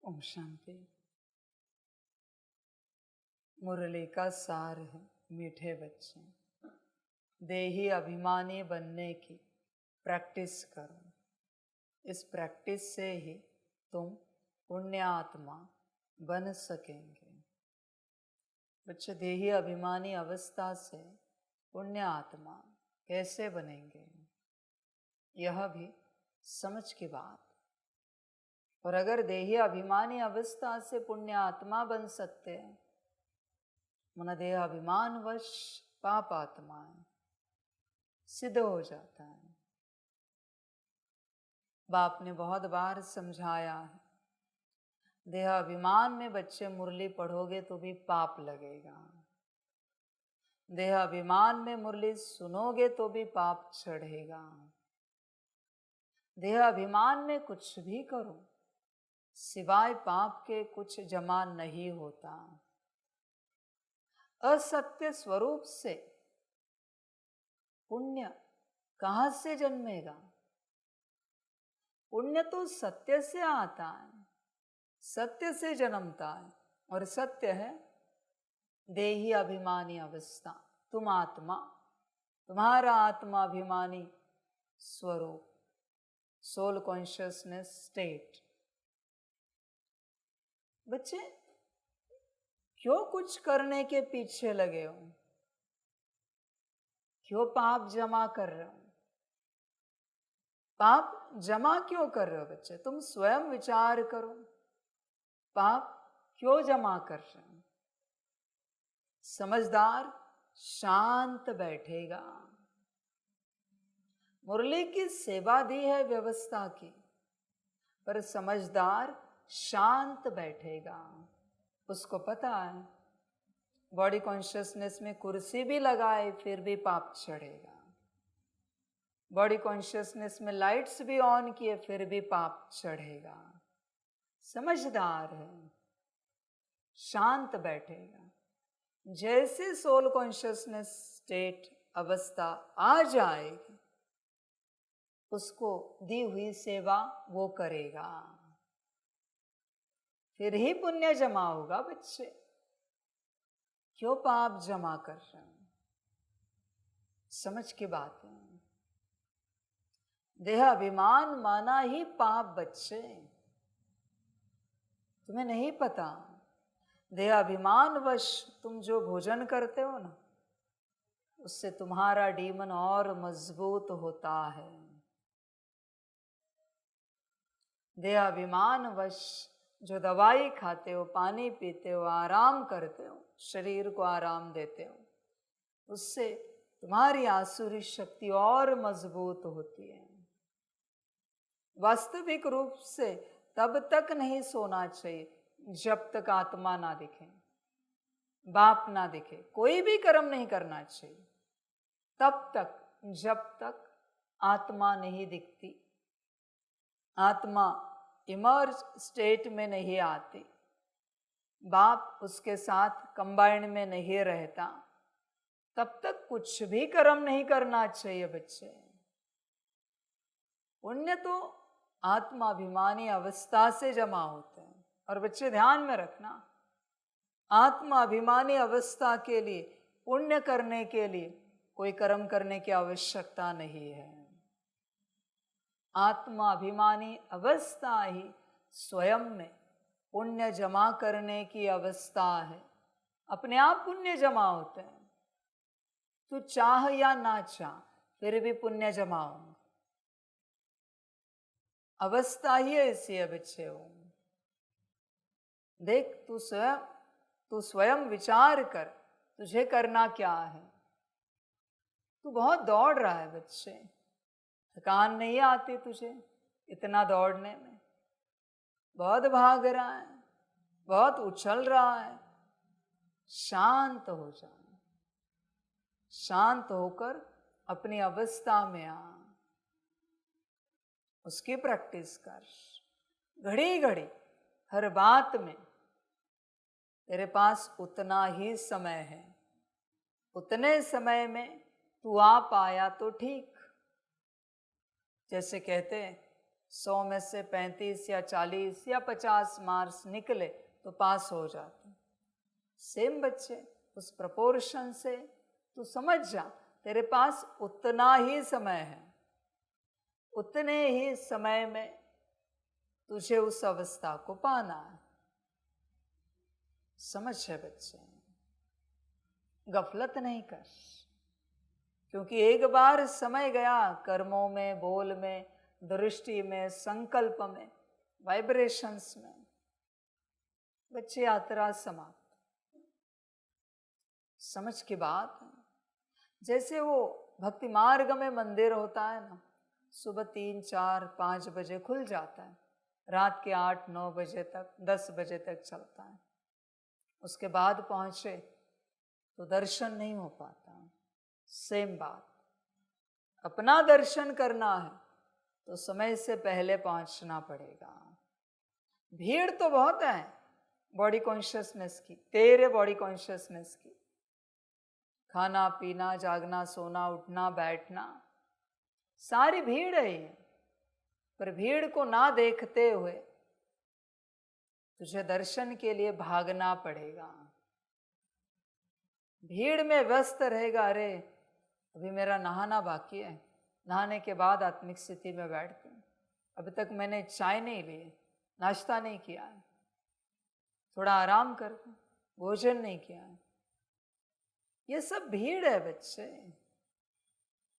ओम शांति। मुरली का सार है, मीठे बच्चे, देही अभिमानी बनने की प्रैक्टिस करो। इस प्रैक्टिस से ही तुम पुण्यात्मा बन सकेंगे। बच्चे, देही अभिमानी अवस्था से पुण्यात्मा कैसे बनेंगे, यह भी समझ की बात। और अगर देही अभिमानी अवस्था से पुण्य आत्मा बन सकते हैं, मन देह अभिमान वश पाप आत्माएं सिद्ध हो जाता है। बाप ने बहुत बार समझाया है, देह अभिमान में बच्चे मुरली पढ़ोगे तो भी पाप लगेगा, देह अभिमान में मुरली सुनोगे तो भी पाप चढ़ेगा। देह अभिमान में कुछ भी करो, सिवाय पाप के कुछ जमा नहीं होता। असत्य स्वरूप से पुण्य कहाँ से जन्मेगा? पुण्य तो सत्य से आता है, सत्य से जन्मता है। और सत्य है देही अभिमानी अवस्था। तुम आत्मा, तुम्हारा आत्मा अभिमानी स्वरूप, सोल कॉन्शियसनेस स्टेट। बच्चे, क्यों कुछ करने के पीछे लगे हो? क्यों पाप जमा कर रहे हो? पाप जमा क्यों कर रहे हो बच्चे? तुम स्वयं विचार करो, पाप क्यों जमा कर रहे हो? समझदार शांत बैठेगा। मुरली की सेवा दी है व्यवस्था की, पर समझदार शांत बैठेगा। उसको पता है बॉडी कॉन्शियसनेस में कुर्सी भी लगाए फिर भी पाप चढ़ेगा, बॉडी कॉन्शियसनेस में लाइट्स भी ऑन किए फिर भी पाप चढ़ेगा। समझदार है, शांत बैठेगा। जैसे सोल कॉन्शियसनेस स्टेट अवस्था आ जाएगी, उसको दी हुई सेवा वो करेगा, फिर ही पुण्य जमा होगा। बच्चे, क्यों पाप जमा कर रहे हैं? समझ की बात है। देह अभिमान माना ही पाप। बच्चे, तुम्हें नहीं पता, देह अभिमान वश तुम जो भोजन करते हो ना, उससे तुम्हारा डीमन और मजबूत होता है। देह अभिमान वश जो दवाई खाते हो, पानी पीते हो, आराम करते हो, शरीर को आराम देते हो, उससे तुम्हारी आसुरी शक्ति और मजबूत होती है। वास्तविक रूप से तब तक नहीं सोना चाहिए जब तक आत्मा ना दिखे, बाप ना दिखे। कोई भी कर्म नहीं करना चाहिए तब तक जब तक आत्मा नहीं दिखती, आत्मा इमर्ज स्टेट में नहीं आती, बाप उसके साथ कंबाइंड में नहीं रहता, तब तक कुछ भी कर्म नहीं करना चाहिए। बच्चे, पुण्य तो आत्माभिमानी अवस्था से जमा होते हैं। और बच्चे, ध्यान में रखना, आत्माभिमानी अवस्था के लिए, पुण्य करने के लिए कोई कर्म करने की आवश्यकता नहीं है। आत्माभिमानी अवस्था ही स्वयं में पुण्य जमा करने की अवस्था है। अपने आप पुण्य जमा होते हैं, तू चाह या ना चाह फिर भी पुण्य जमा होंगे। अवस्था ही ऐसी है बच्चे। हो देख, तू स्वयं विचार कर, तुझे करना क्या है। तू बहुत दौड़ रहा है बच्चे, थकान नहीं आती तुझे इतना दौड़ने में? बहुत भाग रहा है, बहुत उछल रहा है। शांत हो जा, शांत होकर अपनी अवस्था में आ, उसकी प्रैक्टिस कर। घड़ी घड़ी हर बात में तेरे पास उतना ही समय है, उतने समय में तू आ पाया तो ठीक। जैसे कहते हैं, 100 में से 35 या 40 या 50 मार्क्स निकले तो पास हो जाते। सेम बच्चे, उस प्रपोर्शन से तू समझ जा, तेरे पास उतना ही समय है, उतने ही समय में तुझे उस अवस्था को पाना है। समझ है बच्चे, गफलत नहीं कर, क्योंकि एक बार समय गया कर्मों में, बोल में, दृष्टि में, संकल्प में, वाइब्रेशंस में, बच्चे यात्रा समाप्त। समझ की बात, जैसे वो भक्ति मार्ग में मंदिर होता है ना, सुबह 3, 4, 5 बजे खुल जाता है, रात के 8, 9 बजे तक, 10 बजे तक चलता है। उसके बाद पहुंचे तो दर्शन नहीं हो पाता। सेम बात, अपना दर्शन करना है तो समय से पहले पहुंचना पड़ेगा। भीड़ तो बहुत है बॉडी कॉन्शियसनेस की, तेरे बॉडी कॉन्शियसनेस की, खाना पीना, जागना, सोना, उठना, बैठना, सारी भीड़ है ये। पर भीड़ को ना देखते हुए तुझे दर्शन के लिए भागना पड़ेगा। भीड़ में व्यस्त रहेगा, अरे अभी मेरा नहाना बाकी है, नहाने के बाद आत्मिक स्थिति में बैठते हैं, अभी तक मैंने चाय नहीं ली, नाश्ता नहीं किया है, थोड़ा आराम करते, भोजन नहीं किया है। ये सब भीड़ है बच्चे।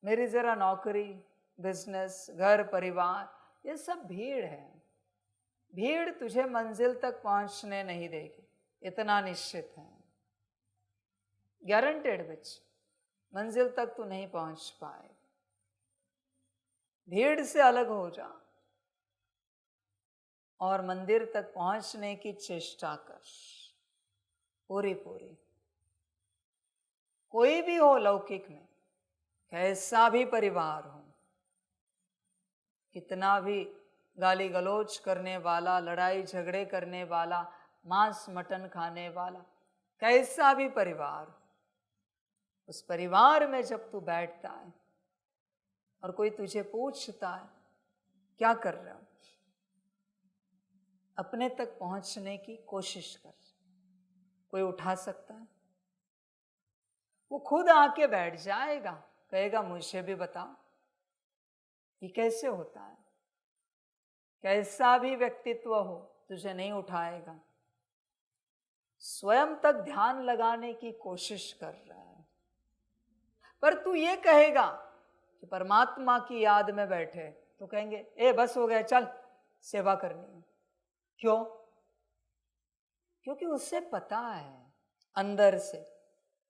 मेरी जरा नौकरी, बिजनेस, घर, परिवार, ये सब भीड़ है। भीड़ तुझे मंजिल तक पहुंचने नहीं देगी, इतना निश्चित है, गारंटेड बच्चे, मंजिल तक तू नहीं पहुंच पाए। भीड़ से अलग हो जा और मंदिर तक पहुंचने की चेष्टा कर, पूरी पूरी। कोई भी हो लौकिक में, कैसा भी परिवार हो, कितना भी गाली गलौज करने वाला, लड़ाई झगड़े करने वाला, मांस मटन खाने वाला, कैसा भी परिवार, उस परिवार में जब तू बैठता है और कोई तुझे पूछता है क्या कर रहे हो, अपने तक पहुंचने की कोशिश कर। कोई उठा सकता है? वो खुद आके बैठ जाएगा, कहेगा मुझे भी बताओ ये कैसे होता है। कैसा भी व्यक्तित्व हो, तुझे नहीं उठाएगा। स्वयं तक ध्यान लगाने की कोशिश कर रहा है, पर तू ये कहेगा कि परमात्मा की याद में बैठे तो कहेंगे ए बस हो गया, चल सेवा करनी है। क्यों? क्योंकि उससे पता है अंदर से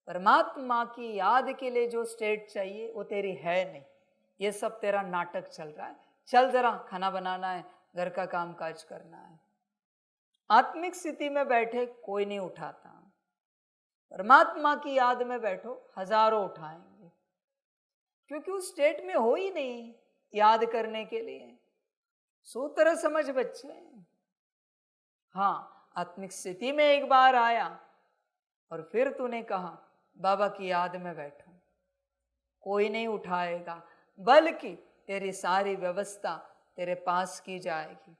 परमात्मा की याद के लिए जो स्टेट चाहिए वो तेरी है नहीं, ये सब तेरा नाटक चल रहा है। चल जरा खाना बनाना है, घर का काम काज करना है। आत्मिक स्थिति में बैठे कोई नहीं उठाता, परमात्मा की याद में बैठो हजारों उठाएंगे, क्योंकि उस स्टेट में हो ही नहीं याद करने के लिए। सूत्र समझ बच्चे। हाँ, आत्मिक स्थिति में एक बार आया और फिर तूने कहा बाबा की याद में बैठो, कोई नहीं उठाएगा, बल्कि तेरी सारी व्यवस्था तेरे पास की जाएगी।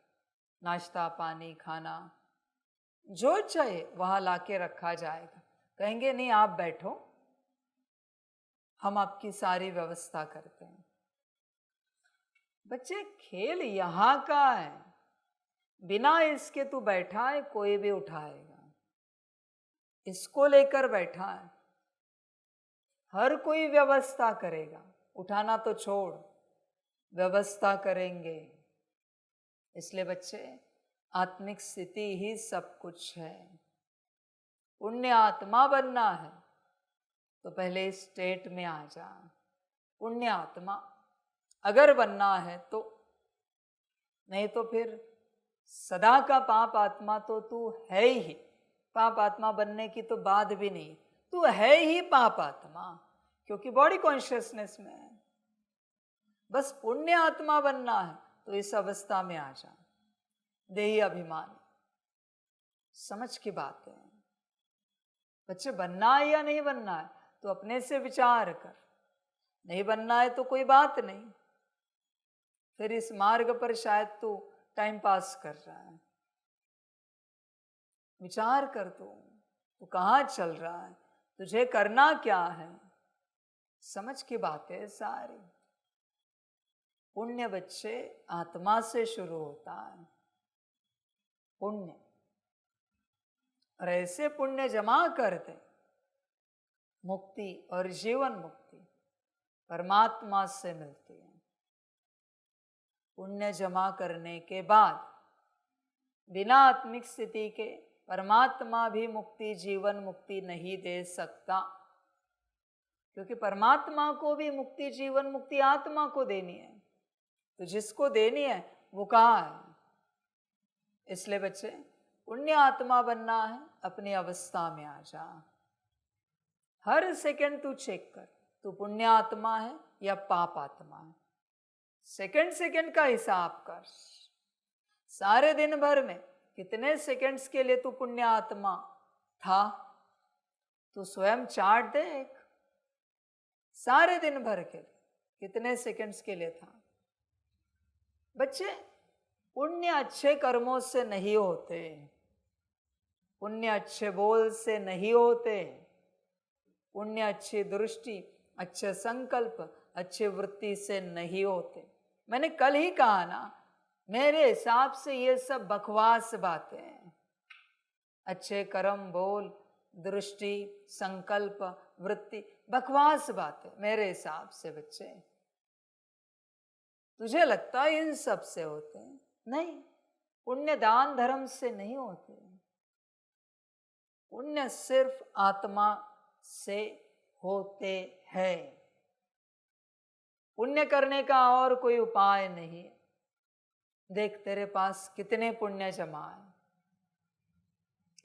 नाश्ता पानी खाना जो चाहे वहां लाके रखा जाएगा। कहेंगे नहीं आप बैठो, हम आपकी सारी व्यवस्था करते हैं। बच्चे खेल यहां का है, बिना इसके तू बैठा है कोई भी उठाएगा। इसको लेकर बैठा है, हर कोई व्यवस्था करेगा, उठाना तो छोड़, व्यवस्था करेंगे। इसलिए बच्चे आत्मिक स्थिति ही सब कुछ है। पुण्य आत्मा बनना है तो पहले इस स्टेट में आ जा। पुण्य आत्मा अगर बनना है तो, नहीं तो फिर सदा का पाप आत्मा तो तू है ही। पाप आत्मा बनने की तो बात भी नहीं, तू है ही पाप आत्मा, क्योंकि बॉडी कॉन्शियसनेस में है। बस पुण्य आत्मा बनना है तो इस अवस्था में आ जा, देही अभिमान। समझ की बात है बच्चे, बनना है या नहीं बनना है तो अपने से विचार कर। नहीं बनना है तो कोई बात नहीं, फिर इस मार्ग पर शायद तू टाइम पास कर रहा है। विचार कर तू कहाँ चल रहा है, तुझे करना क्या है। समझ की बात है सारी। पुण्य बच्चे आत्मा से शुरू होता है, पुण्य। और ऐसे पुण्य जमा करते मुक्ति और जीवन मुक्ति परमात्मा से मिलती है। पुण्य जमा करने के बाद बिना आत्मिक स्थिति के परमात्मा भी मुक्ति जीवन मुक्ति नहीं दे सकता, क्योंकि परमात्मा को भी मुक्ति जीवन मुक्ति आत्मा को देनी है। तो जिसको देनी है वो कहाँ है। इसलिए बच्चे पुण्य आत्मा बनना है, अपनी अवस्था में आ जा। हर सेकंड तू चेक कर, तू पुण्य आत्मा है या पाप आत्मा है। सेकंड सेकंड का हिसाब कर। सारे दिन भर में कितने सेकंड्स के लिए तू पुण्य आत्मा था, तू स्वयं चार्ट देख। सारे दिन भर के लिए कितने सेकंड्स के लिए था। बच्चे पुण्य अच्छे कर्मों से नहीं होते, पुण्य अच्छे बोल से नहीं होते, पुण्य अच्छी दृष्टि अच्छे संकल्प अच्छी वृत्ति से नहीं होते। मैंने कल ही कहा ना, मेरे हिसाब से ये सब बकवास बातें हैं। अच्छे कर्म बोल दृष्टि संकल्प वृत्ति बकवास बातें मेरे हिसाब से। बच्चे तुझे लगता है इन सब से होते हैं? नहीं, पुण्य दान धर्म से नहीं होते। पुण्य सिर्फ आत्मा से होते हैं। पुण्य करने का और कोई उपाय नहीं है। देख तेरे पास कितने पुण्य जमा है।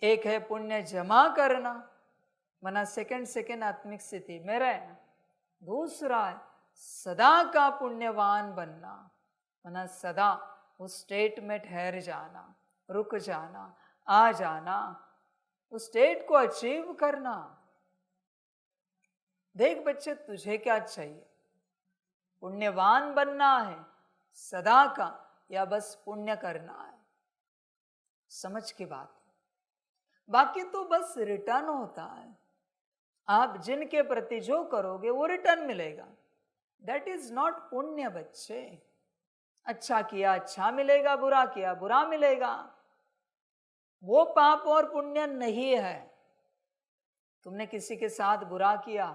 एक है पुण्य जमा करना, मना सेकंड सेकंड आत्मिक स्थिति में रहना। दूसरा है सदा का पुण्यवान बनना, मना सदा उस स्टेट में ठहर जाना, रुक जाना, आ जाना, उस स्टेट को अचीव करना। देख बच्चे तुझे क्या चाहिए, पुण्यवान बनना है सदा का या बस पुण्य करना है। समझ की बात है। बाकी तो बस रिटर्न होता है। आप जिनके प्रति जो करोगे वो रिटर्न मिलेगा। दैट इज नॉट पुण्य बच्चे। अच्छा किया अच्छा मिलेगा, बुरा किया बुरा मिलेगा। वो पाप और पुण्य नहीं है। तुमने किसी के साथ बुरा किया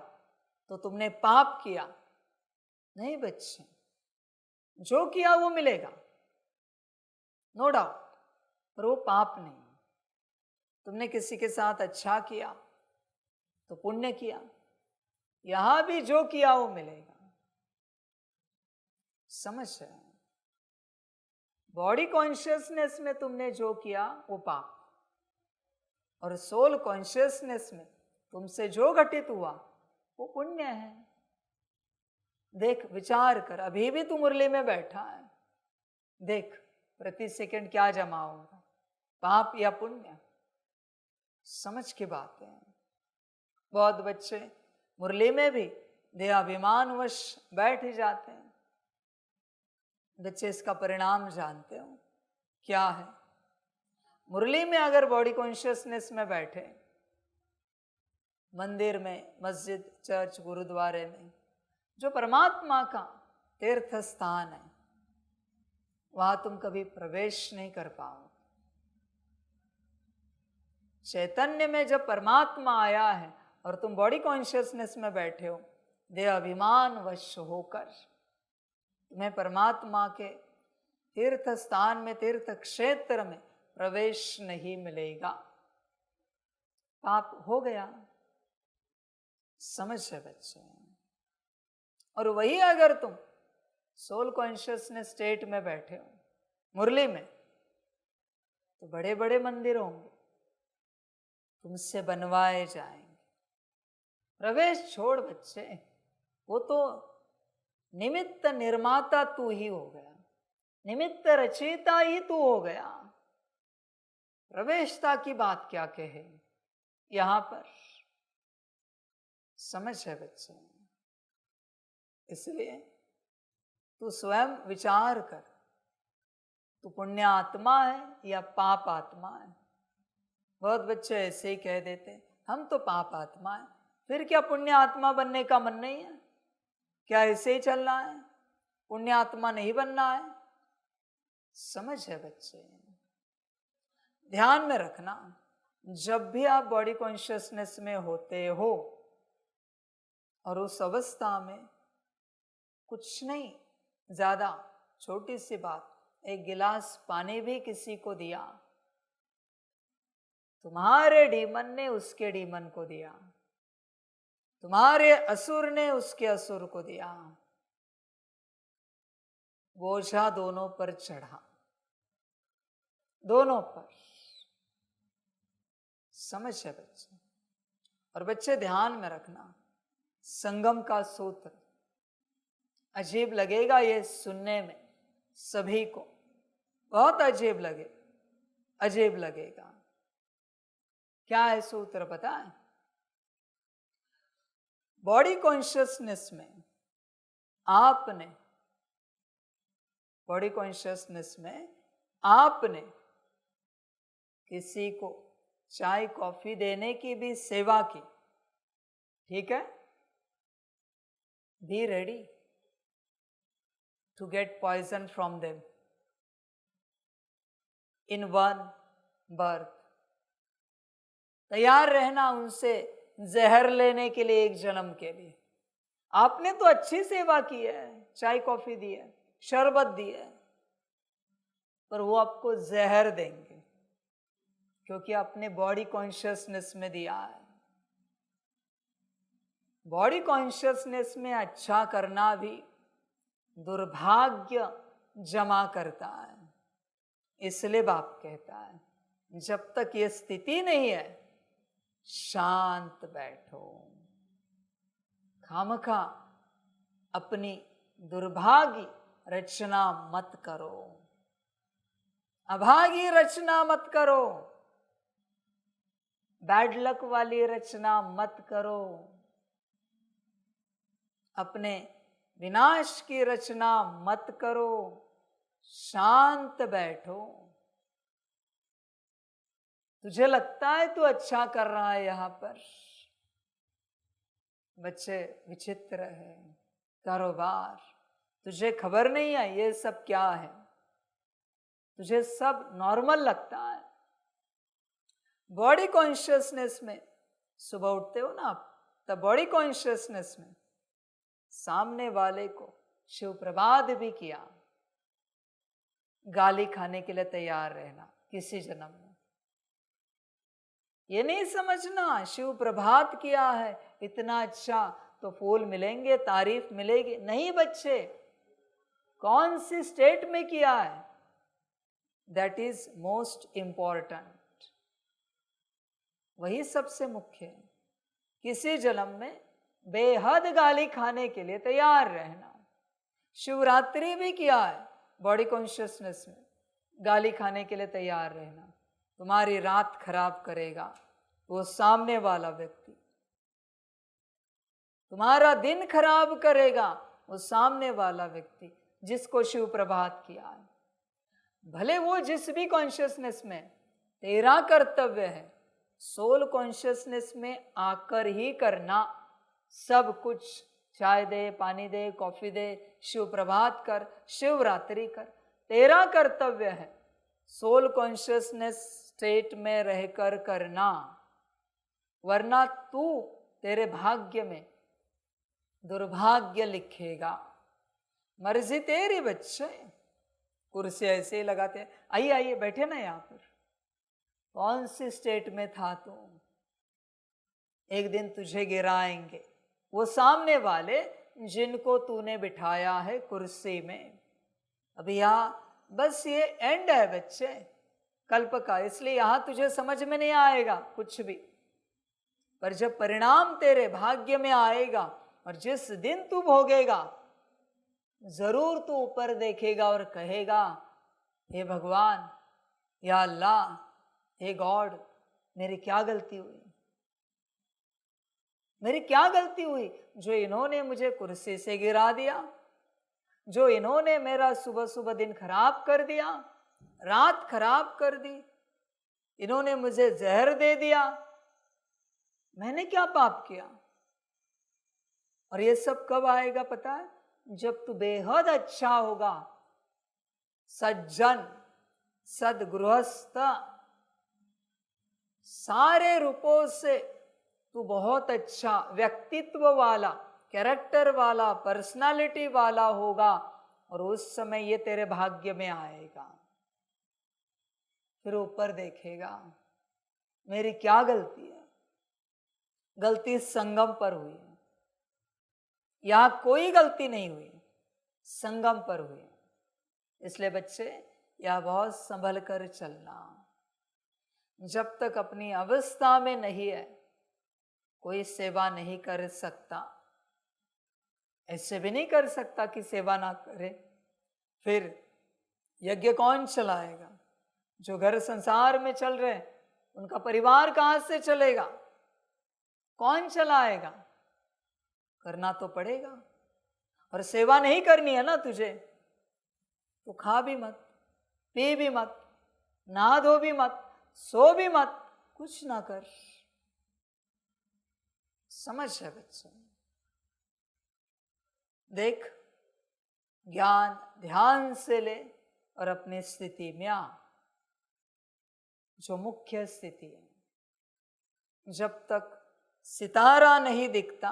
तो तुमने पाप किया नहीं बच्चे, जो किया वो मिलेगा, नो डाउट, पर वो पाप नहीं। तुमने किसी के साथ अच्छा किया तो पुण्य किया, यहां भी जो किया वो मिलेगा। समझ रहे हैं? बॉडी कॉन्शियसनेस में तुमने जो किया वो पाप, और सोल कॉन्शियसनेस में तुमसे जो घटित हुआ वो पुण्य है। देख विचार कर, अभी भी तू मुरली में बैठा है, देख प्रति सेकंड क्या जमा होगा, पाप या पुण्य। समझ की बात है। बहुत बच्चे मुरली में भी देहाभिमानवश बैठ ही जाते हैं। बच्चे इसका परिणाम जानते हो क्या है? मुरली में अगर बॉडी कॉन्शियसनेस में बैठे, मंदिर में मस्जिद चर्च गुरुद्वारे में जो परमात्मा का तीर्थ स्थान है, वहां तुम कभी प्रवेश नहीं कर पाओ। चैतन्य में जब परमात्मा आया है और तुम बॉडी कॉन्शियसनेस में बैठे हो, देह अभिमान वश होकर, तुम्हें परमात्मा के तीर्थ स्थान में तीर्थ क्षेत्र में प्रवेश नहीं मिलेगा। पाप हो गया। समझ है बच्चे? और वही अगर तुम सोल कॉन्शियसनेस स्टेट में बैठे हो मुरली में, तो बड़े बड़े मंदिर होंगे तुमसे बनवाए जाएंगे। प्रवेश छोड़ बच्चे, वो तो निमित्त निर्माता तू ही हो गया, निमित्त रचयिता ही तू हो गया। प्रवेशता की बात क्या कहे यहां पर। समझ है बच्चे? इसलिए तू स्वयं विचार कर, तू पुण्य आत्मा है या पाप आत्मा है। बहुत बच्चे ऐसे ही कह देते हैं, हम तो पाप आत्मा है। फिर क्या पुण्य आत्मा बनने का मन नहीं है? क्या ऐसे ही चलना है? पुण्य आत्मा नहीं बनना है? समझ है बच्चे, ध्यान में रखना, जब भी आप बॉडी कॉन्शियसनेस में होते हो और उस अवस्था में कुछ नहीं, ज्यादा छोटी सी बात, एक गिलास पानी भी किसी को दिया, तुम्हारे डीमन ने उसके डीमन को दिया, तुम्हारे असुर ने उसके असुर को दिया, बोझा दोनों पर चढ़ा, दोनों पर। समझ है बच्चे? और बच्चे ध्यान में रखना, संगम का सूत्र अजीब लगेगा ये सुनने में, सभी को बहुत अजीब लगेगा। क्या है सूत्र पता है? बॉडी कॉन्शियसनेस में आपने किसी को चाय कॉफी देने की भी सेवा की, ठीक है? Be ready to get poison from them in one birth. तैयार रहना उनसे जहर लेने के लिए, एक जन्म के लिए। आपने तो अच्छी सेवा की है, चाय कॉफी दी है, शरबत दी है, पर वो आपको जहर देंगे क्योंकि आपने बॉडी कॉन्शियसनेस में दिया है। बॉडी कॉन्शियसनेस में अच्छा करना भी दुर्भाग्य जमा करता है। इसलिए बाप कहता है, जब तक ये स्थिति नहीं है, शांत बैठो, खामखा अपनी दुर्भागी रचना मत करो, अभागी रचना मत करो, बैड लक वाली रचना मत करो, अपने विनाश की रचना मत करो, शांत बैठो। तुझे लगता है तू अच्छा कर रहा है यहां पर। बच्चे विचित्र है कारोबार, तुझे खबर नहीं है ये सब क्या है, तुझे सब नॉर्मल लगता है। बॉडी कॉन्शियसनेस में सुबह उठते हो ना आप, तब बॉडी कॉन्शियसनेस में सामने वाले को शिव प्रभात भी किया, गाली खाने के लिए तैयार रहना किसी जन्म में। ये नहीं समझना शिव प्रभात किया है इतना अच्छा तो फूल मिलेंगे, तारीफ मिलेगी। नहीं बच्चे, कौन सी स्टेट में किया है, दैट इज मोस्ट इंपॉर्टेंट, वही सबसे मुख्य है। किसी जन्म में बेहद गाली खाने के लिए तैयार रहना। शिवरात्रि भी किया है बॉडी कॉन्शियसनेस में, गाली खाने के लिए तैयार रहना। तुम्हारी रात खराब करेगा वो सामने वाला व्यक्ति, तुम्हारा दिन खराब करेगा वो सामने वाला व्यक्ति जिसको शिव प्रभात किया है। भले वो जिस भी कॉन्शियसनेस में, तेरा कर्तव्य है सोल कॉन्शियसनेस में आकर ही करना सब कुछ। चाय दे, पानी दे, कॉफी दे, शिव प्रभात कर, शिवरात्रि कर, तेरा कर्तव्य है सोल कॉन्शियसनेस स्टेट में रहकर करना, वरना तू तेरे भाग्य में दुर्भाग्य लिखेगा। मर्जी तेरी बच्चे। कुर्सी ऐसे ही लगाते हैं, आइए आइए बैठे ना यहाँ पर। कौन सी स्टेट में था तू? एक दिन तुझे गिराएंगे वो सामने वाले जिनको तूने बिठाया है कुर्सी में। अभी यहाँ बस ये एंड है बच्चे कल्प का, इसलिए यहां तुझे समझ में नहीं आएगा कुछ भी, पर जब परिणाम तेरे भाग्य में आएगा और जिस दिन तू भोगेगा, जरूर तू ऊपर देखेगा और कहेगा, हे भगवान, या अल्लाह, हे गॉड, मेरी क्या गलती हुई, मेरी क्या गलती हुई जो इन्होंने मुझे कुर्सी से गिरा दिया, जो इन्होंने मेरा सुबह सुबह दिन खराब कर दिया, रात खराब कर दी, इन्होंने मुझे जहर दे दिया, मैंने क्या पाप किया? और ये सब कब आएगा पता है? जब तू बेहद अच्छा होगा, सज्जन, सदगृहस्थ, सारे रूपों से तू बहुत अच्छा व्यक्तित्व वाला, कैरेक्टर वाला, पर्सनालिटी वाला होगा, और उस समय ये तेरे भाग्य में आएगा। फिर ऊपर देखेगा, मेरी क्या गलती है? गलती संगम पर हुई है, यहां कोई गलती नहीं हुई, संगम पर हुई। इसलिए बच्चे यह बहुत संभल कर चलना। जब तक अपनी अवस्था में नहीं है, कोई सेवा नहीं कर सकता। ऐसे भी नहीं कर सकता कि सेवा ना करे। फिर यज्ञ कौन चलाएगा? जो घर संसार में चल रहे उनका परिवार कहां से चलेगा? कौन चलाएगा? करना तो पड़ेगा। और सेवा नहीं करनी है ना तुझे, तो खा भी मत, पी भी मत, नहा धो भी मत, सो भी मत, कुछ ना कर। समझ है बच्चे? देख, ज्ञान ध्यान से ले और अपनी स्थिति में आ, जो मुख्य स्थिति है। जब तक सितारा नहीं दिखता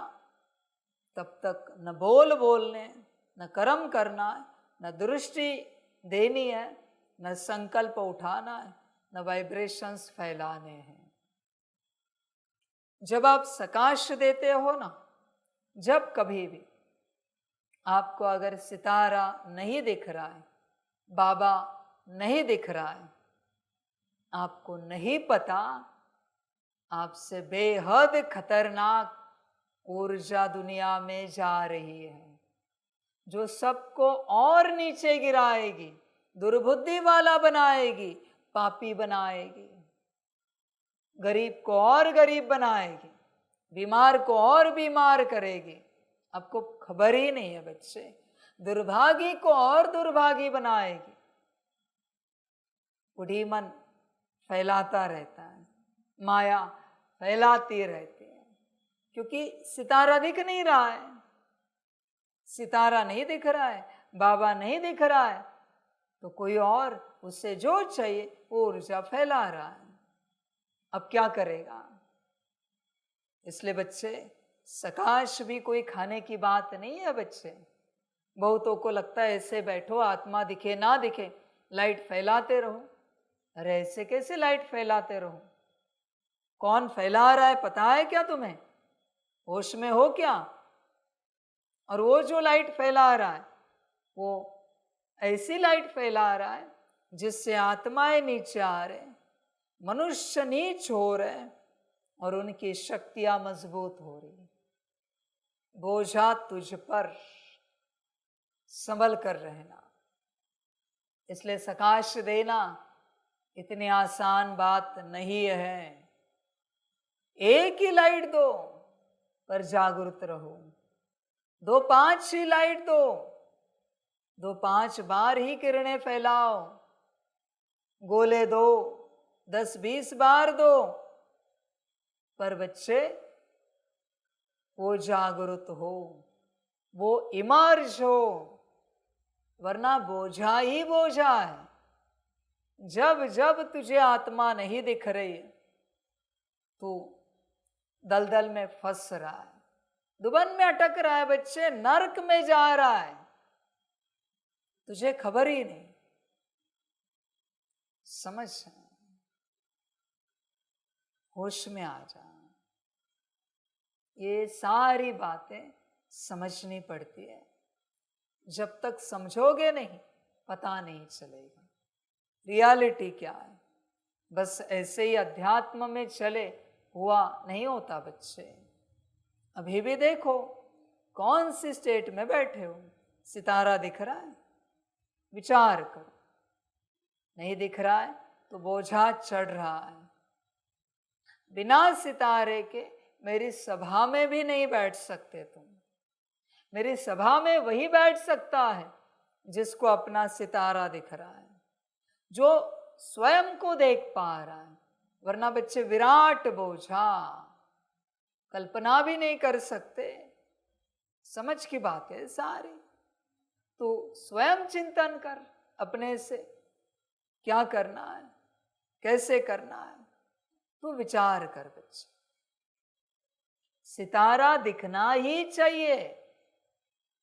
तब तक न बोल बोलने, न कर्म करना है, न दृष्टि देनी है, न संकल्प उठाना है, न वाइब्रेशंस फैलाने हैं। जब आप सकाश देते हो ना, जब कभी भी आपको अगर सितारा नहीं दिख रहा है, बाबा नहीं दिख रहा है, आपको नहीं पता, आपसे बेहद खतरनाक ऊर्जा दुनिया में जा रही है, जो सबको और नीचे गिराएगी, दुर्बुद्धि वाला बनाएगी, पापी बनाएगी, गरीब को और गरीब बनाएगी, बीमार को और बीमार करेगी। आपको खबर ही नहीं है बच्चे, दुर्भागी को और दुर्भागी बनाएगी। बुढ़ी मन फैलाता रहता है, माया फैलाती रहती है, क्योंकि सितारा दिख नहीं रहा है। सितारा नहीं दिख रहा है, बाबा नहीं दिख रहा है, तो कोई और उससे जो चाहिए वो ऊर्जा फैला रहा है। अब क्या करेगा? इसलिए बच्चे, सकाश भी कोई खाने की बात नहीं है बच्चे। बहुतों को लगता है ऐसे बैठो, आत्मा दिखे ना दिखे, लाइट फैलाते रहो। अरे ऐसे कैसे लाइट फैलाते रहो? कौन फैला रहा है पता है क्या तुम्हें? होश में हो क्या? और वो जो लाइट फैला रहा है वो ऐसी लाइट फैला रहा है जिससे आत्माएं नीचे आ रहे, मनुष्य नीच हो रहे और उनकी शक्तियां मजबूत हो रही। बोझा तुझ पर, संभल कर रहना। इसलिए सकाश देना इतनी आसान बात नहीं है। एक ही लाइट दो पर जागरूक रहो। 2-5 ही लाइट दो, 2-5 बार ही किरणें फैलाओ। गोले दो, 10-20 बार दो, पर बच्चे वो जागरूक हो, वो इमर्ज हो, वरना बोझा ही बोझा है। जब जब तुझे आत्मा नहीं दिख रही है, तू दलदल में फंस रहा है, दुबन में अटक रहा है बच्चे, नरक में जा रहा है, तुझे खबर ही नहीं। समझ, होश में आ जा। ये सारी बातें समझनी पड़ती है। जब तक समझोगे नहीं, पता नहीं चलेगा रियलिटी क्या है। बस ऐसे ही अध्यात्म में चले हुआ नहीं होता बच्चे। अभी भी देखो कौन सी स्टेट में बैठे हो, सितारा दिख रहा है? विचार करो। नहीं दिख रहा है तो बोझा चढ़ रहा है। बिना सितारे के मेरी सभा में भी नहीं बैठ सकते तुम। मेरी सभा में वही बैठ सकता है जिसको अपना सितारा दिख रहा है, जो स्वयं को देख पा रहा है। वरना बच्चे विराट बोझा कल्पना भी नहीं कर सकते। समझ की बात है सारी। तो स्वयं चिंतन कर अपने से, क्या करना है, कैसे करना है, तो विचार कर बच्चे। सितारा दिखना ही चाहिए।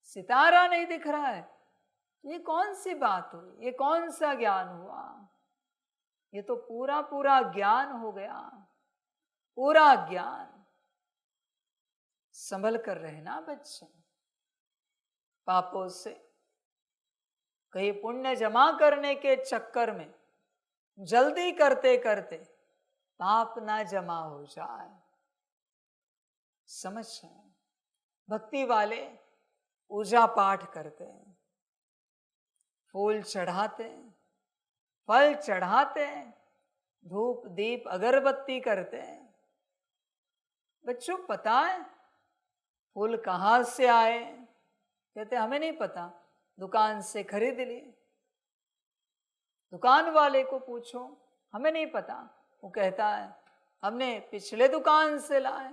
सितारा नहीं दिख रहा है, ये कौन सी बात हुई, ये कौन सा ज्ञान हुआ? ये तो पूरा पूरा ज्ञान हो गया, पूरा ज्ञान। संभल कर रहना बच्चे, पापों से कहीं पुण्य जमा करने के चक्कर में जल्दी करते करते पाप ना जमा हो जाए। समझ रहे? भक्ति वाले पूजा पाठ करते हैं, फूल चढ़ाते हैं, फल चढ़ाते हैं, धूप दीप अगरबत्ती करते हैं। बच्चों पता है फूल कहाँ से आए? कहते हमें नहीं पता, दुकान से खरीद लिए। दुकान वाले को पूछो, हमें नहीं पता। वो कहता है हमने पिछले दुकान से लाए।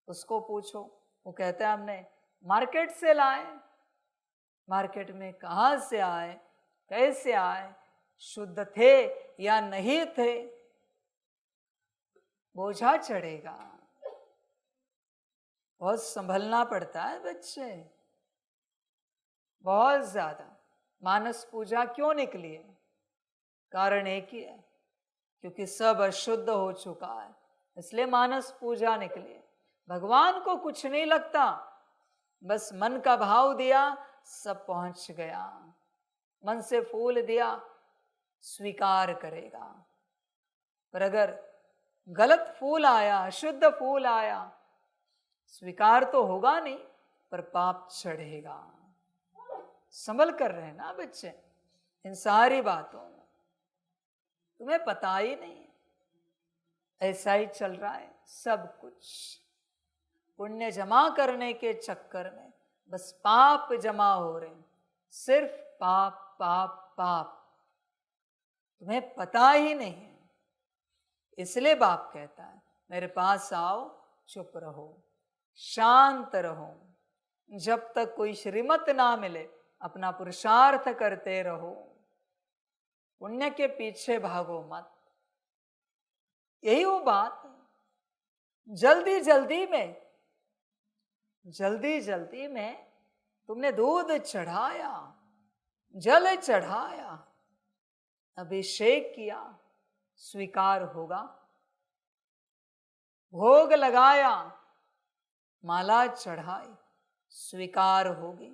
उसको पूछो, वो कहता है हमने मार्केट से लाए। मार्केट में कहाँ से आए, कैसे आए, शुद्ध थे या नहीं थे? बोझा चढ़ेगा। बहुत संभलना पड़ता है बच्चे, बहुत ज्यादा। मानस पूजा क्यों निकली है? कारण एक ही है, क्योंकि सब अशुद्ध हो चुका है, इसलिए मानस पूजा निकली है। भगवान को कुछ नहीं लगता, बस मन का भाव दिया, सब पहुंच गया। मन से फूल दिया, स्वीकार करेगा। पर अगर गलत फूल आया, अशुद्ध फूल आया, स्वीकार तो होगा नहीं, पर पाप चढ़ेगा। संभल कर रहना बच्चे इन सारी बातों में। तुम्हें पता ही नहीं, ऐसा ही चल रहा है सब कुछ। पुण्य जमा करने के चक्कर में बस पाप जमा हो रहे हैं, सिर्फ पाप पाप पाप। तुम्हें पता ही नहीं है। इसलिए बाप कहता है मेरे पास आओ, चुप रहो, शांत रहो। जब तक कोई श्रीमत ना मिले अपना पुरुषार्थ करते रहो, पुण्य के पीछे भागो मत। यही वो बात है। जल्दी जल्दी में तुमने दूध चढ़ाया, जल चढ़ाया, अभिषेक किया, स्वीकार होगा। भोग लगाया, माला चढ़ाई, स्वीकार होगी।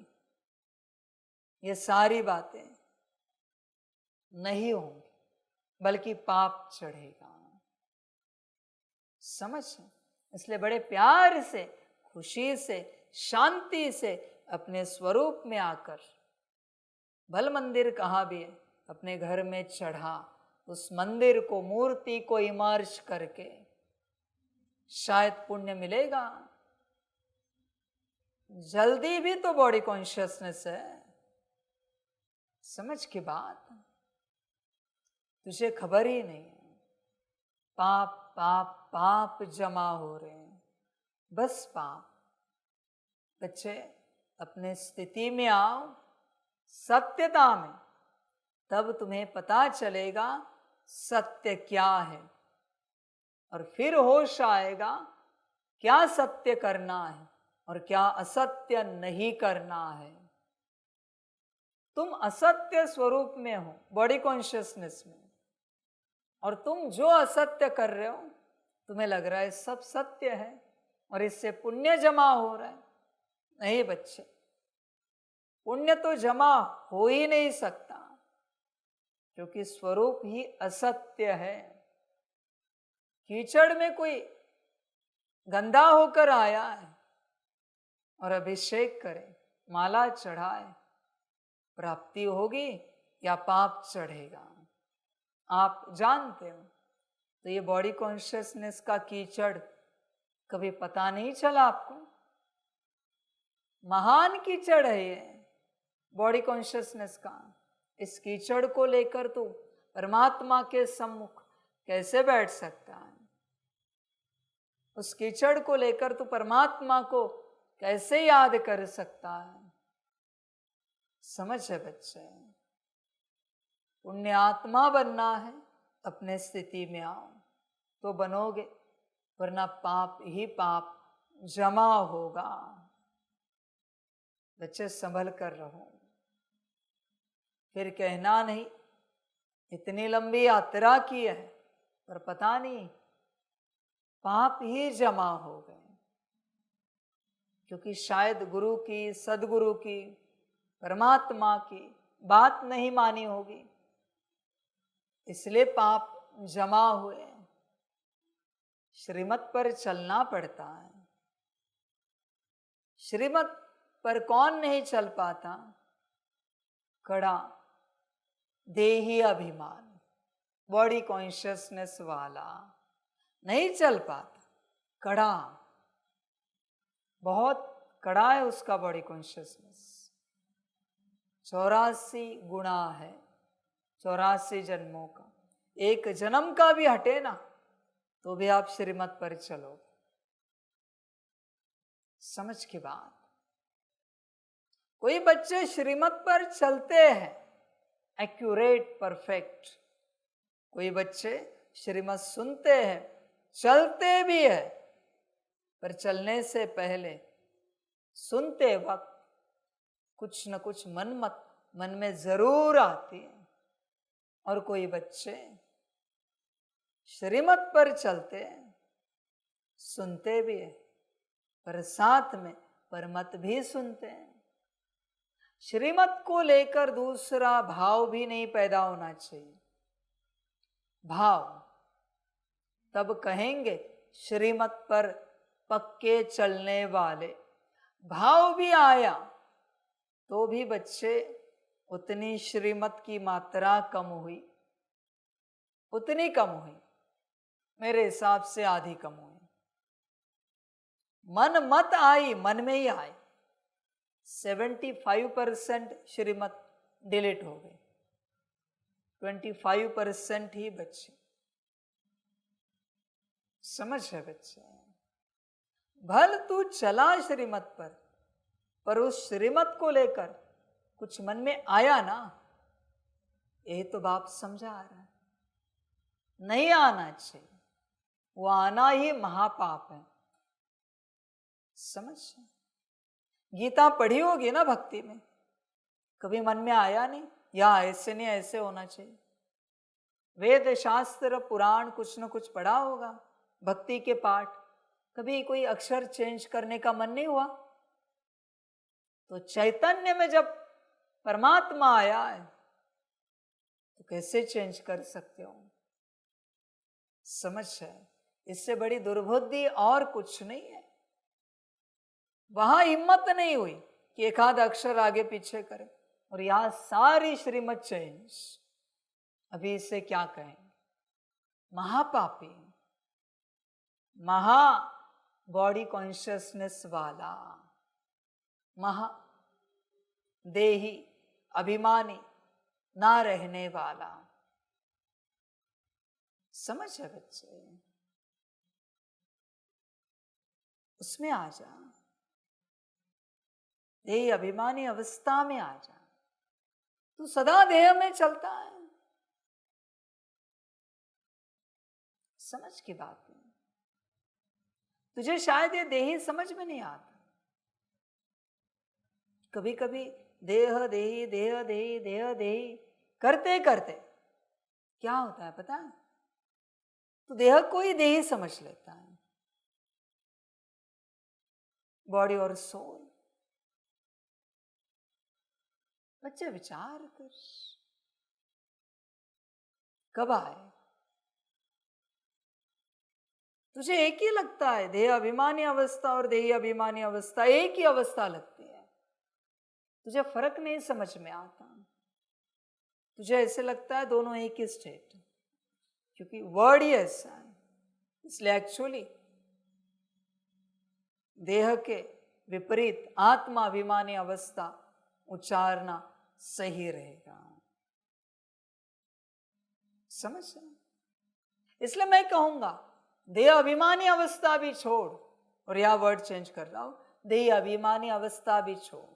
ये सारी बातें नहीं होंगी, बल्कि पाप चढ़ेगा। समझ? इसलिए बड़े प्यार से, खुशी से, शांति से अपने स्वरूप में आकर, भल मंदिर कहाँ भी है, अपने घर में चढ़ा, उस मंदिर को, मूर्ति को इमर्ज करके शायद पुण्य मिलेगा। जल्दी भी तो बॉडी कॉन्शियसनेस है। समझ की बात, तुझे खबर ही नहीं है। पाप पाप पाप जमा हो रहे हैं, बस पाप। बच्चे अपने स्थिति में आओ, सत्यता में, तब तुम्हें पता चलेगा सत्य क्या है। और फिर होश आएगा क्या सत्य करना है और क्या असत्य नहीं करना है। तुम असत्य स्वरूप में हो, बॉडी कॉन्शियसनेस में, और तुम जो असत्य कर रहे हो, तुम्हें लग रहा है सब सत्य है और इससे पुण्य जमा हो रहा है। नहीं बच्चे, पुण्य तो जमा हो ही नहीं सकता, क्योंकि स्वरूप ही असत्य है। कीचड़ में कोई गंदा होकर आया है और अभिषेक करे, माला चढ़ाए, प्राप्ति होगी या पाप चढ़ेगा, आप जानते हो। तो ये बॉडी कॉन्शियसनेस का कीचड़ कभी पता नहीं चला आपको? महान कीचड़ है ये। बॉडी कॉन्शियसनेस का। इस कीचड़ को लेकर तू परमात्मा के सम्मुख कैसे बैठ सकता है? उस कीचड़ को लेकर तू परमात्मा को कैसे याद कर सकता है? समझ है बच्चे, पुण्य आत्मा बनना है, अपने स्थिति में आओ तो बनोगे, वरना पाप ही पाप जमा होगा। बच्चे संभल कर रहो, फिर कहना नहीं इतनी लंबी यात्रा की है पर पता नहीं पाप ही जमा हो गए, क्योंकि शायद गुरु की, सदगुरु की, परमात्मा की बात नहीं मानी होगी, इसलिए पाप जमा हुए। श्रीमत पर चलना पड़ता है। श्रीमत पर कौन नहीं चल पाता? कड़ा देही अभिमान, बॉडी कॉन्शियसनेस वाला नहीं चल पाता। कड़ा, बहुत कड़ा है उसका बॉडी कॉन्शियसनेस। 84 गुणा है, 84 जन्मों का। एक जन्म का भी हटे ना तो भी आप श्रीमत पर चलो। समझ की बात। कोई बच्चे श्रीमत पर चलते हैं एक्यूरेट, परफेक्ट। कोई बच्चे श्रीमत सुनते हैं, चलते भी है, पर चलने से पहले सुनते वक्त कुछ न कुछ मन में जरूर आती है। और कोई बच्चे श्रीमत पर चलते हैं, सुनते भी है, पर साथ में परमत भी सुनते हैं। श्रीमत को लेकर दूसरा भाव भी नहीं पैदा होना चाहिए। भाव तब कहेंगे श्रीमत पर पक्के चलने वाले। भाव भी आया तो भी बच्चे उतनी श्रीमत की मात्रा कम हुई, उतनी कम हुई, मेरे हिसाब से आधी कम हुई। मन मत आई, मन में ही आई। 75% श्रीमत डिलीट हो गई, 25% ही बच्चे। समझ है बच्चे? भल तू चला श्रीमत पर उस श्रीमत को लेकर कुछ मन में आया ना, ये तो बाप समझा रहा है, नहीं आना चाहिए। वो आना ही महापाप है। समझ? गीता पढ़ी होगी ना भक्ति में, कभी मन में आया नहीं या ऐसे नहीं ऐसे होना चाहिए? वेद शास्त्र पुराण कुछ न कुछ पढ़ा होगा, भक्ति के पाठ, कभी कोई अक्षर चेंज करने का मन नहीं हुआ? तो चैतन्य में जब परमात्मा आया है तो कैसे चेंज कर सकते हो? समझ है? इससे बड़ी दुर्बुद्धि और कुछ नहीं है। वहां हिम्मत नहीं हुई कि एक आध अक्षर आगे पीछे करे, और यहां सारी श्रीमत चेंज। अभी इसे क्या कहें? महापापी, महा बॉडी कॉन्शियसनेस वाला, महा देही अभिमानी ना रहने वाला। समझ है बच्चे? उसमें आ जा, देही अभिमानी अवस्था में आ जा। तू सदा देह में चलता है। समझ की बात है। तुझे शायद ये देही समझ में नहीं आता। कभी कभी देह देही देह देही देह देही करते करते क्या होता है पता है? तो देह को ही देही समझ लेता है, बॉडी और सोल। बच्चे विचार कर, कब आए? तुझे एक ही लगता है, देह अभिमानी अवस्था और देही अभिमानी अवस्था एक ही अवस्था लगती है। तुझे फर्क नहीं समझ में आता। तुझे ऐसे लगता है दोनों एक ही स्टेट, क्योंकि वर्ड ही ऐसा है। इसलिए एक्चुअली देह के विपरीत आत्मा अभिमानी अवस्था उच्चारना सही रहेगा। समझ रहे? इसलिए मैं कहूंगा देह अभिमानी अवस्था भी छोड़, और यह वर्ड चेंज कर रहा हूं, देह अभिमानी अवस्था भी छोड़,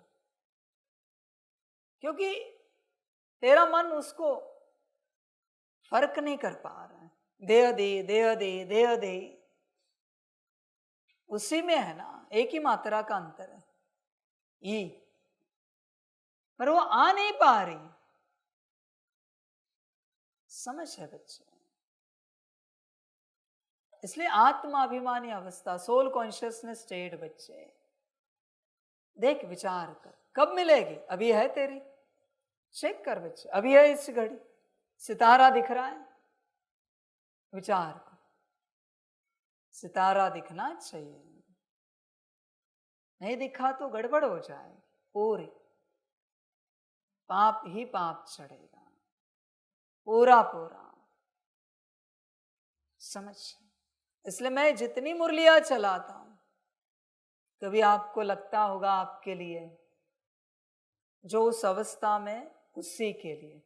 क्योंकि तेरा मन उसको फर्क नहीं कर पा रहा है। देह दे देह दे देह दे, उसी में है ना, एक ही मात्रा का अंतर है ई, पर वो आ नहीं पा रही। समझ है बच्चे? इसलिए आत्माभिमानी अवस्था, सोल कॉन्शियसनेस स्टेट बच्चे, देख विचार कर कब मिलेगी। अभी है तेरी, चेक कर बच्चे, अभी है इस घड़ी, सितारा दिख रहा है, विचार कर, सितारा दिखना चाहिए, नहीं दिखा तो गड़बड़ हो जाए, पूरी पाप ही पाप चढ़ेगा, पूरा पूरा। समझ? इसलिए मैं जितनी मुरलियां चलाता हूं, कभी आपको लगता होगा आपके लिए, जो उस अवस्था में उसी के लिए,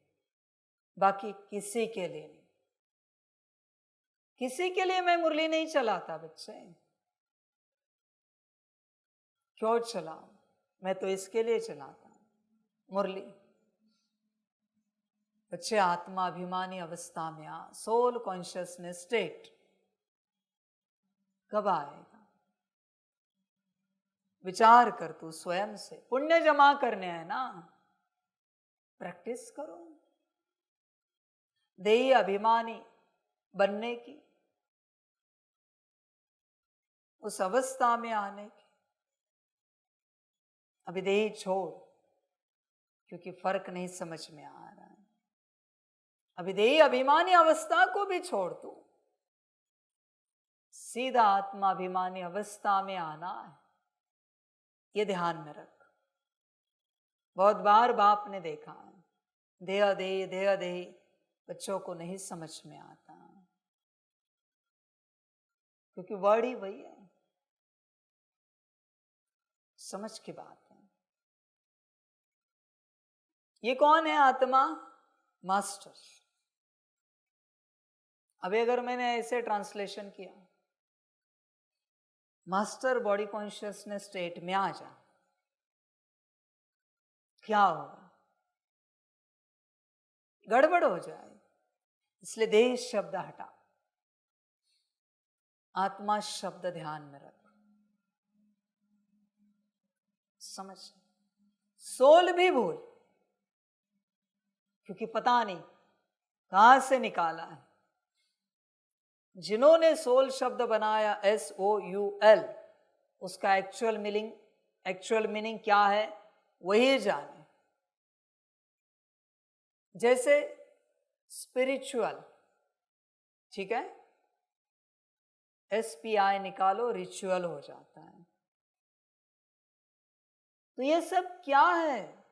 बाकी किसी के लिए नहीं। किसी के लिए मैं मुरली नहीं चलाता बच्चे, क्यों चलाऊं? मैं तो इसके लिए चलाता हूं मुरली। बच्चे आत्माभिमानी अवस्था में आ, सोल कॉन्शियसनेस स्टेट कब आएगा? विचार कर तू स्वयं से, पुण्य जमा करने हैं ना, प्रैक्टिस करो देही अभिमानी बनने की, उस अवस्था में आने की। अभी देही छोड़, क्योंकि फर्क नहीं समझ में आ रहा है। अभी देही अभिमानी अवस्था को भी छोड़ तू, सीधा आत्माभिमानी अवस्था में आना है, ये ध्यान में रख। बहुत बार बाप ने देखा है, देह दे बच्चों को नहीं समझ में आता, क्योंकि वर्ड ही वही है। समझ की बात है। ये कौन है आत्मा? मास्टर। अभी अगर मैंने ऐसे ट्रांसलेशन किया, मास्टर बॉडी कॉन्शियसनेस स्टेट में आ जा, क्या होगा? गड़बड़ हो जाए। इसलिए देह शब्द हटा, आत्मा शब्द ध्यान में रख। समझ? सोल भी भूल, क्योंकि पता नहीं कहां से निकाला है। जिन्होंने सोल शब्द बनाया SOUL, उसका एक्चुअल मीनिंग क्या है वही जाने। जैसे स्पिरिचुअल, ठीक है, SPI निकालो, रिचुअल हो जाता है। तो ये सब क्या है?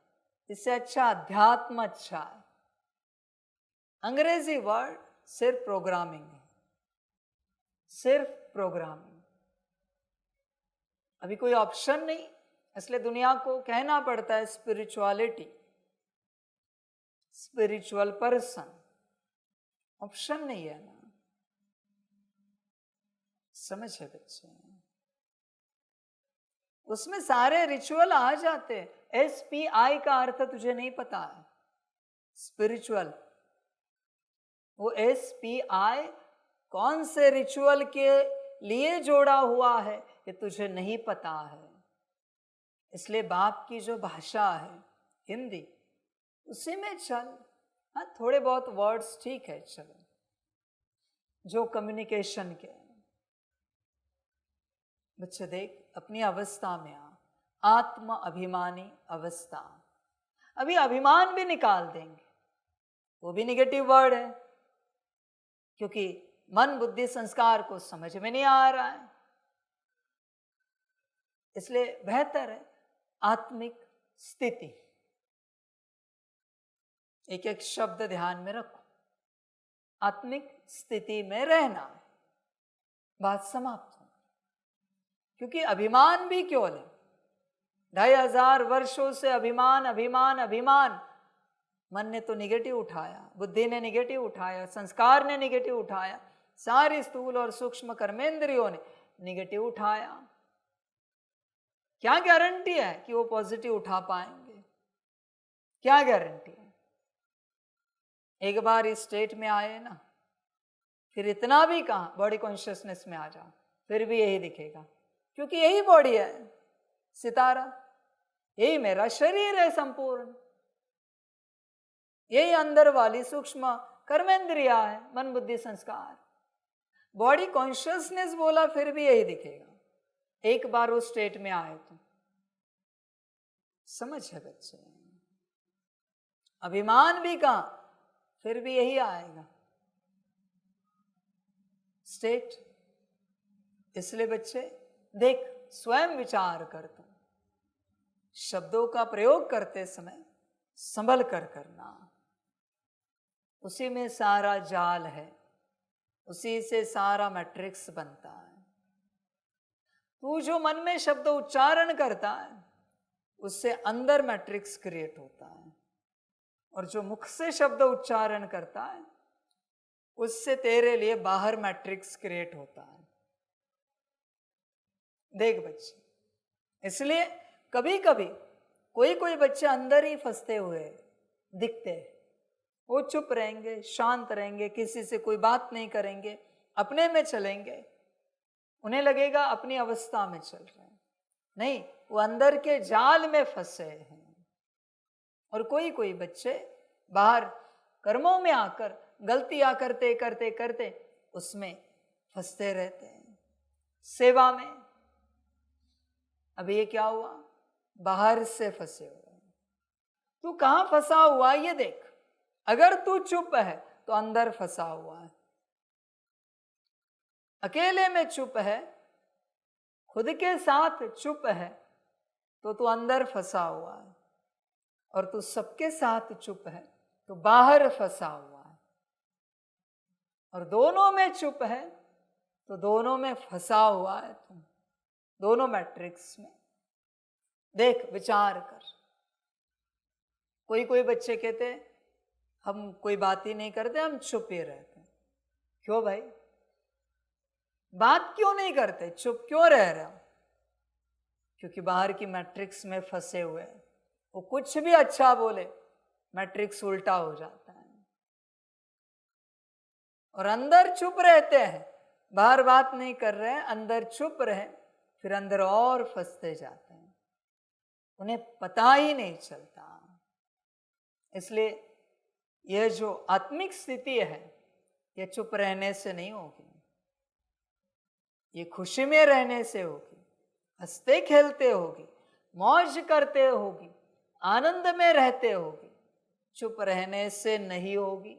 इससे अच्छा अध्यात्म अच्छा है। अंग्रेजी वर्ड सिर्फ प्रोग्रामिंग है, सिर्फ प्रोग्रामिंग। अभी कोई ऑप्शन नहीं, इसलिए दुनिया को कहना पड़ता है स्पिरिचुअलिटी, स्पिरिचुअल पर्सन। ऑप्शन नहीं है ना। समझ है बच्चे? उसमें सारे रिचुअल आ जाते हैं। SPI का अर्थ तुझे नहीं पता है, स्पिरिचुअल। वो SPI कौन से रिचुअल के लिए जोड़ा हुआ है ये तुझे नहीं पता है। इसलिए बाप की जो भाषा है हिंदी, उसी में चल। हाँ, थोड़े बहुत वर्ड्स ठीक है, चलो, जो कम्युनिकेशन के। बच्चे देख, अपनी अवस्था में आ, आत्म अभिमानी अवस्था। अभी अभिमान भी निकाल देंगे, वो भी नेगेटिव वर्ड है, क्योंकि मन बुद्धि संस्कार को समझ में नहीं आ रहा है। इसलिए बेहतर है आत्मिक स्थिति। एक एक शब्द ध्यान में रखो, आत्मिक स्थिति में रहना है, बात समाप्त हो। क्योंकि अभिमान भी केवल है, 2500 वर्षों से अभिमान अभिमान अभिमान, मन ने तो निगेटिव उठाया, बुद्धि ने निगेटिव उठाया, संस्कार ने निगेटिव उठाया, सारी स्थूल और सूक्ष्म कर्मेंद्रियों ने निगेटिव उठाया। क्या गारंटी है कि वो पॉजिटिव उठा पाएंगे? क्या गारंटी है? एक बार इस स्टेट में आए ना, फिर इतना भी कहाँ बॉडी कॉन्शियसनेस में आ जाओ, फिर भी यही दिखेगा, क्योंकि यही बॉडी है, सितारा, यही मेरा शरीर है संपूर्ण, यही अंदर वाली सूक्ष्म कर्मेंद्रिया है, मन बुद्धि संस्कार। बॉडी कॉन्शियसनेस बोला फिर भी यही दिखेगा, एक बार उस स्टेट में आए तो। समझ है बच्चे? अभिमान भी कहां, फिर भी यही आएगा स्टेट। इसलिए बच्चे देख, स्वयं विचार कर, तुम शब्दों का प्रयोग करते समय संभल कर करना, उसी में सारा जाल है, उसी से सारा मैट्रिक्स बनता है। तू जो मन में शब्द उच्चारण करता है उससे अंदर मैट्रिक्स क्रिएट होता है, और जो मुख से शब्द उच्चारण करता है उससे तेरे लिए बाहर मैट्रिक्स क्रिएट होता है। देख बच्चे, इसलिए कभी कभी कोई कोई बच्चे अंदर ही फंसते हुए दिखते हैं, वो चुप रहेंगे, शांत रहेंगे, किसी से कोई बात नहीं करेंगे, अपने में चलेंगे, उन्हें लगेगा अपनी अवस्था में चल रहे हैं, नहीं, वो अंदर के जाल में फंसे हैं। और कोई कोई बच्चे बाहर कर्मों में आकर गलतियां करते करते करते उसमें फंसते रहते हैं, सेवा में। अब ये क्या हुआ? बाहर से फंसे हुए हैं। तू कहां फंसा हुआ ये देख, अगर तू चुप है तो अंदर फंसा हुआ है, अकेले में चुप है, खुद के साथ चुप है तो तू अंदर फंसा हुआ है, और तू सबके साथ चुप है तो बाहर फंसा हुआ है, और दोनों में चुप है तो दोनों में फंसा हुआ है तुम, दोनों मैट्रिक्स में। देख, विचार कर। कोई कोई बच्चे कहते हैं हम कोई बात ही नहीं करते, हम चुप ही रहते हैं। क्यों भाई, बात क्यों नहीं करते, चुप क्यों रह रहे हो? क्योंकि बाहर की मैट्रिक्स में फंसे हुए हैं, वो कुछ भी अच्छा बोले मैट्रिक्स उल्टा हो जाता है, और अंदर चुप रहते हैं, बाहर बात नहीं कर रहे हैं, अंदर चुप रहे, फिर अंदर और फंसते जाते हैं, उन्हें पता ही नहीं चलता। इसलिए यह जो आत्मिक स्थिति है यह चुप रहने से नहीं होगी, ये खुशी में रहने से होगी, हंसते खेलते होगी, मौज करते होगी, आनंद में रहते होगी, चुप रहने से नहीं होगी।